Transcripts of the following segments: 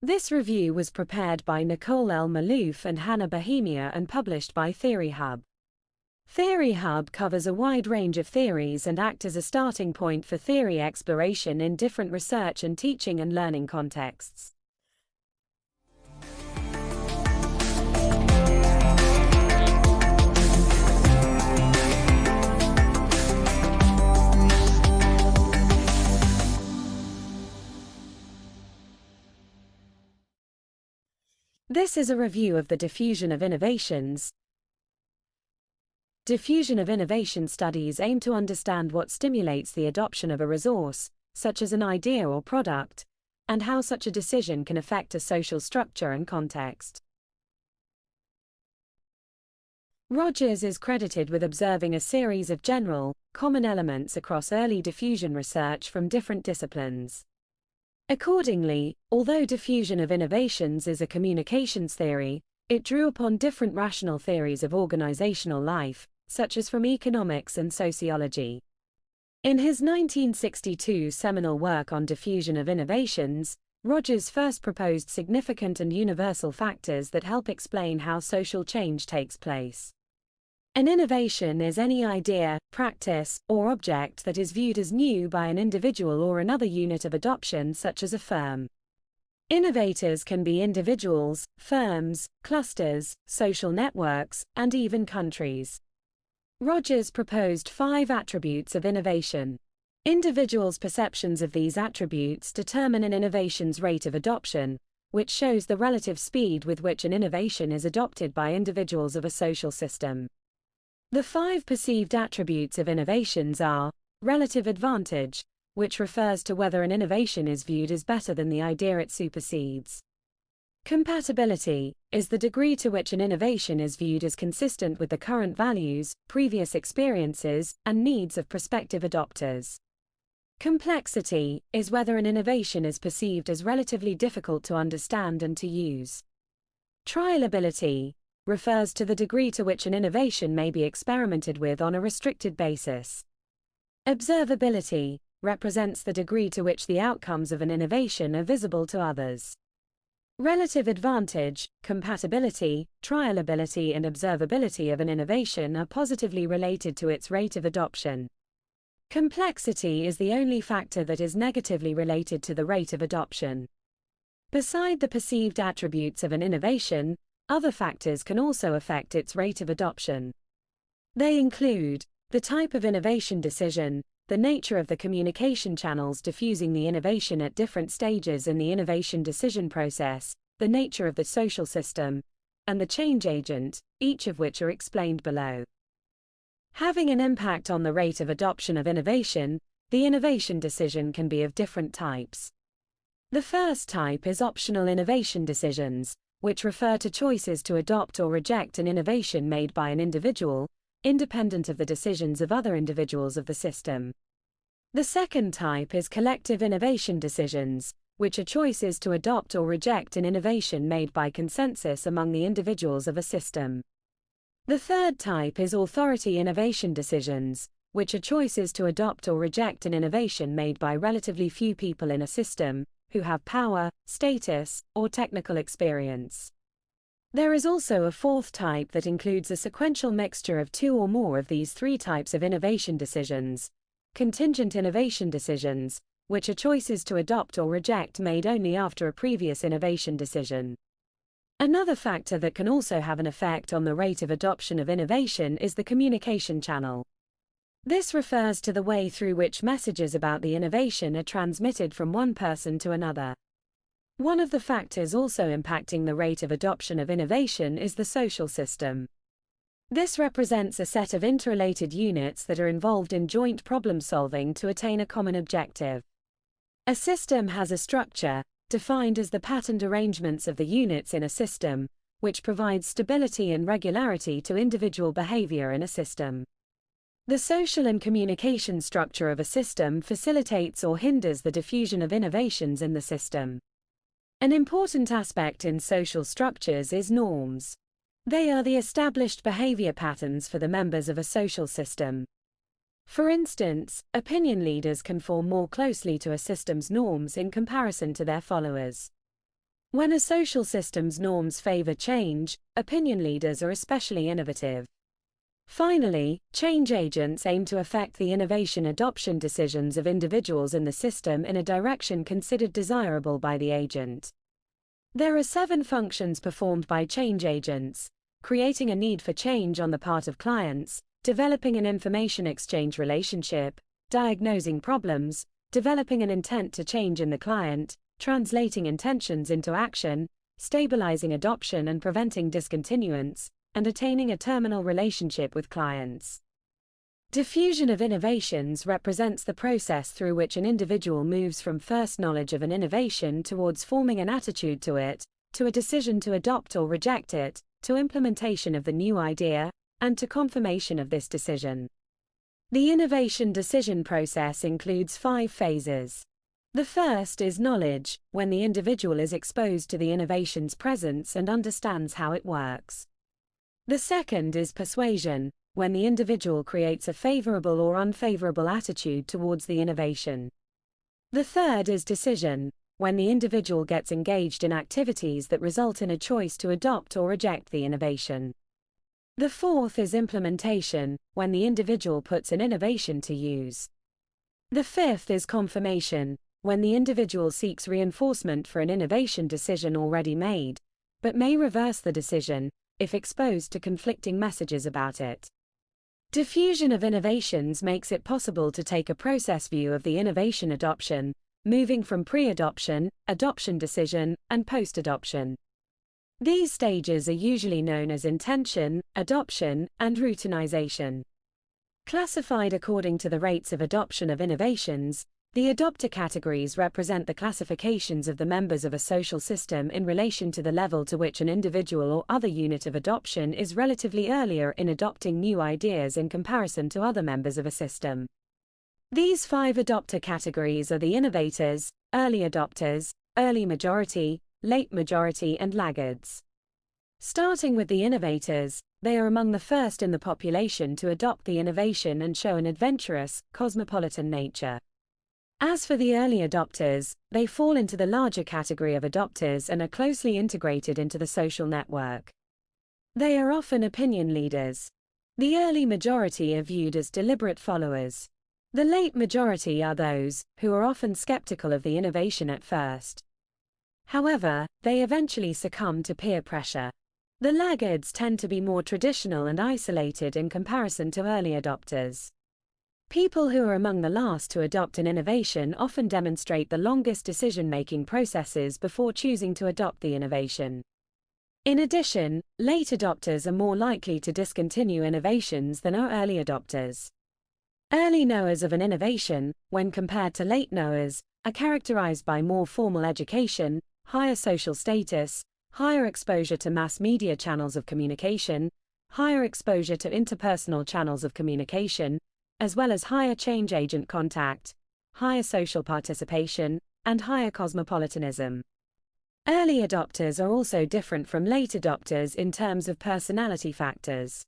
This review was prepared by Nicole L. Malouf and Hannah Bahemia and published by TheoryHub. TheoryHub covers a wide range of theories and acts as a starting point for theory exploration in different research and teaching and learning contexts. This is a review of the Diffusion of Innovations. Diffusion of innovation studies aim to understand what stimulates the adoption of a resource, such as an idea or product, and how such a decision can affect a social structure and context. Rogers is credited with observing a series of general, common elements across early diffusion research from different disciplines. Accordingly, although diffusion of innovations is a communications theory, it drew upon different rational theories of organizational life, such as from economics and sociology. In his 1962 seminal work on diffusion of innovations, Rogers first proposed significant and universal factors that help explain how social change takes place. An innovation is any idea, practice, or object that is viewed as new by an individual or another unit of adoption such as a firm. Innovators can be individuals, firms, clusters, social networks, and even countries. Rogers proposed 5 attributes of innovation. Individuals' perceptions of these attributes determine an innovation's rate of adoption, which shows the relative speed with which an innovation is adopted by individuals of a social system. The 5 perceived attributes of innovations are: relative advantage, which refers to whether an innovation is viewed as better than the idea it supersedes. Compatibility is the degree to which an innovation is viewed as consistent with the current values, previous experiences, and needs of prospective adopters. Complexity is whether an innovation is perceived as relatively difficult to understand and to use. Trialability refers to the degree to which an innovation may be experimented with on a restricted basis. Observability represents the degree to which the outcomes of an innovation are visible to others. Relative advantage, compatibility, trialability, and observability of an innovation are positively related to its rate of adoption. Complexity is the only factor that is negatively related to the rate of adoption. Beside the perceived attributes of an innovation, other factors can also affect its rate of adoption. They include the type of innovation decision, the nature of the communication channels diffusing the innovation at different stages in the innovation decision process, the nature of the social system, and the change agent, each of which are explained below. Having an impact on the rate of adoption of innovation, the innovation decision can be of different types. The first type is optional innovation decisions, which refer to choices to adopt or reject an innovation made by an individual, independent of the decisions of other individuals of the system. The second type is collective innovation decisions, which are choices to adopt or reject an innovation made by consensus among the individuals of a system. The third type is authority innovation decisions, which are choices to adopt or reject an innovation made by relatively few people in a system, who have power, status, or technical experience. There is also a fourth type that includes a sequential mixture of 2 or more of these 3 types of innovation decisions: contingent innovation decisions, which are choices to adopt or reject made only after a previous innovation decision. Another factor that can also have an effect on the rate of adoption of innovation is the communication channel. This refers to the way through which messages about the innovation are transmitted from one person to another. One of the factors also impacting the rate of adoption of innovation is the social system. This represents a set of interrelated units that are involved in joint problem-solving to attain a common objective. A system has a structure, defined as the patterned arrangements of the units in a system, which provides stability and regularity to individual behavior in a system. The social and communication structure of a system facilitates or hinders the diffusion of innovations in the system. An important aspect in social structures is norms. They are the established behavior patterns for the members of a social system. For instance, opinion leaders conform more closely to a system's norms in comparison to their followers. When a social system's norms favor change, opinion leaders are especially innovative. Finally, change agents aim to affect the innovation adoption decisions of individuals in the system in a direction considered desirable by the agent. There are 7 functions performed by change agents: creating a need for change on the part of clients, developing an information exchange relationship, diagnosing problems, developing an intent to change in the client, translating intentions into action, stabilizing adoption and preventing discontinuance, and attaining a terminal relationship with clients. Diffusion of innovations represents the process through which an individual moves from first knowledge of an innovation towards forming an attitude to it, to a decision to adopt or reject it, to implementation of the new idea, and to confirmation of this decision. The innovation decision process includes 5 phases. The first is knowledge, when the individual is exposed to the innovation's presence and understands how it works. The second is persuasion, when the individual creates a favorable or unfavorable attitude towards the innovation. The third is decision, when the individual gets engaged in activities that result in a choice to adopt or reject the innovation. The fourth is implementation, when the individual puts an innovation to use. The fifth is confirmation, when the individual seeks reinforcement for an innovation decision already made, but may reverse the decision if exposed to conflicting messages about it. Diffusion of innovations makes it possible to take a process view of the innovation adoption, moving from pre-adoption, adoption decision, and post-adoption. These stages are usually known as intention, adoption, and routinization. Classified according to the rates of adoption of innovations, the adopter categories represent the classifications of the members of a social system in relation to the level to which an individual or other unit of adoption is relatively earlier in adopting new ideas in comparison to other members of a system. These 5 adopter categories are the innovators, early adopters, early majority, late majority, and laggards. Starting with the innovators, they are among the first in the population to adopt the innovation and show an adventurous, cosmopolitan nature. As for the early adopters, they fall into the larger category of adopters and are closely integrated into the social network. They are often opinion leaders. The early majority are viewed as deliberate followers. The late majority are those who are often skeptical of the innovation at first. However, they eventually succumb to peer pressure. The laggards tend to be more traditional and isolated in comparison to early adopters. People who are among the last to adopt an innovation often demonstrate the longest decision-making processes before choosing to adopt the innovation. In addition, late adopters are more likely to discontinue innovations than are early adopters. Early knowers of an innovation, when compared to late knowers, are characterized by more formal education, higher social status, higher exposure to mass media channels of communication, higher exposure to interpersonal channels of communication, as well as higher change agent contact, higher social participation, and higher cosmopolitanism. Early adopters are also different from late adopters in terms of personality factors.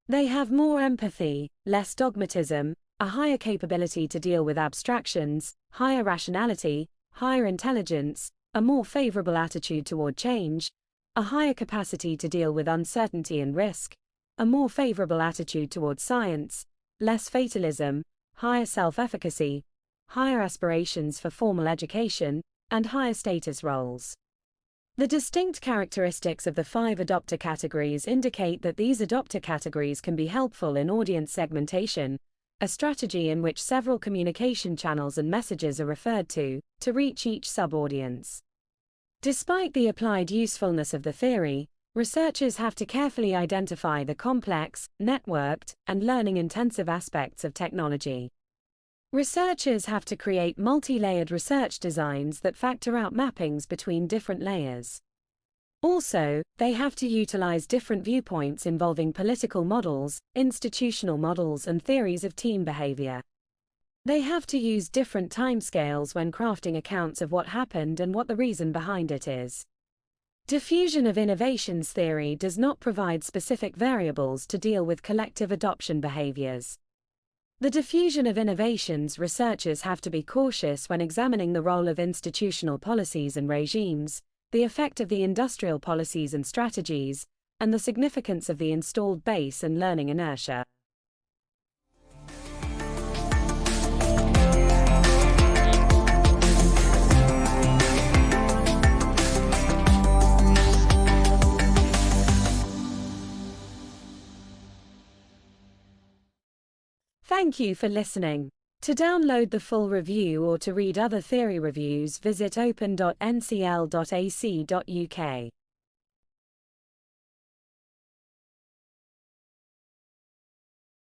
They have more empathy, less dogmatism, a higher capability to deal with abstractions, higher rationality, higher intelligence, a more favorable attitude toward change, a higher capacity to deal with uncertainty and risk, a more favorable attitude toward science, less fatalism, higher self-efficacy, higher aspirations for formal education, and higher status roles. The distinct characteristics of the 5 adopter categories indicate that these adopter categories can be helpful in audience segmentation, a strategy in which several communication channels and messages are referred to reach each sub-audience. Despite the applied usefulness of the theory, researchers have to carefully identify the complex, networked, and learning-intensive aspects of technology. Researchers have to create multi-layered research designs that factor out mappings between different layers. Also, they have to utilize different viewpoints involving political models, institutional models, and theories of team behavior. They have to use different timescales when crafting accounts of what happened and what the reason behind it is. Diffusion of innovations theory does not provide specific variables to deal with collective adoption behaviors. The diffusion of innovations researchers have to be cautious when examining the role of institutional policies and regimes, the effect of the industrial policies and strategies, and the significance of the installed base and learning inertia. Thank you for listening. To download the full review or to read other theory reviews, visit open.ncl.ac.uk.